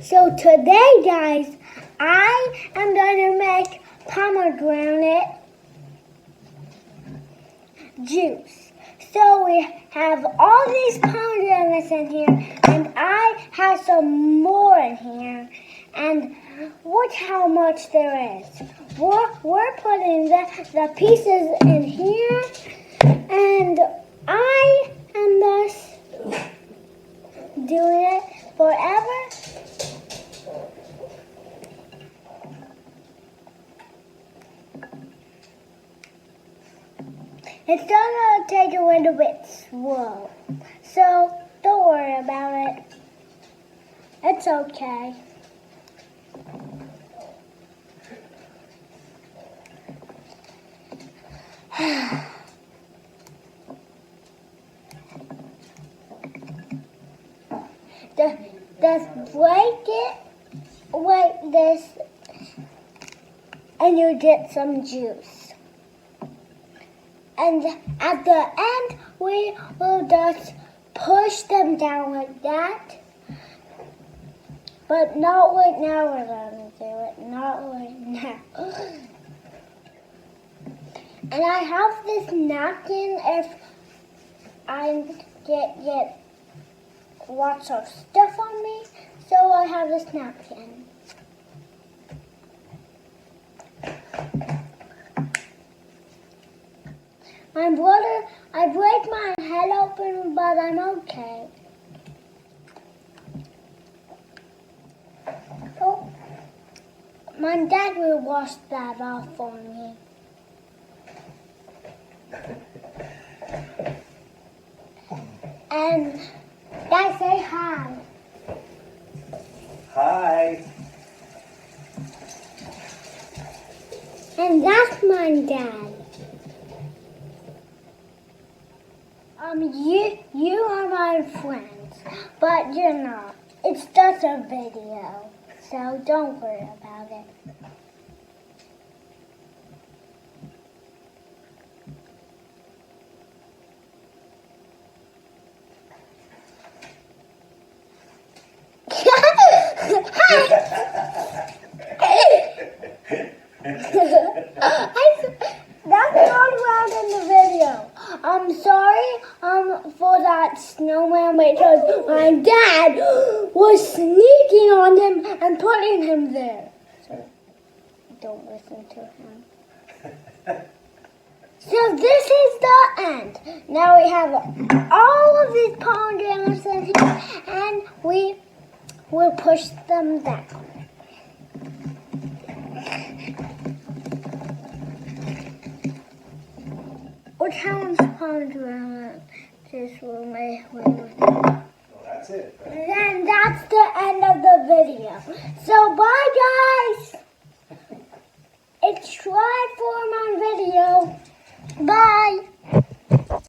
So today, guys, I am going to make pomegranate juice. So we have all these pomegranates in here, and I have some more in here. And watch how much there is. We're putting the pieces in here, and I am thus doing it forever. It's gonna take a little bit slow, so don't worry about it. It's okay. Just break it like this, and you get some juice. And at the end, we will just push them down like that. But not right now we're going to do it. Not right now. And I have this napkin if I get lots of stuff on me. So I have this napkin. My brother, I break my head open, but I'm okay. Oh, my dad will wash that off for me. And Dad, say hi. Hi. And that's my dad. You are my friends, but you're not. It's just a video, so don't worry about it. That's not allowed in the video. I'm sorry for that snowman because my dad was sneaking on him and putting him there. So don't listen to him. So this is the end. Now we have all of these pomegranates in here, and we will push them down. Look how much pomegranate juice will make. Well, that's it. And that's the end of the video. So bye, guys. It's Try for my video. Bye.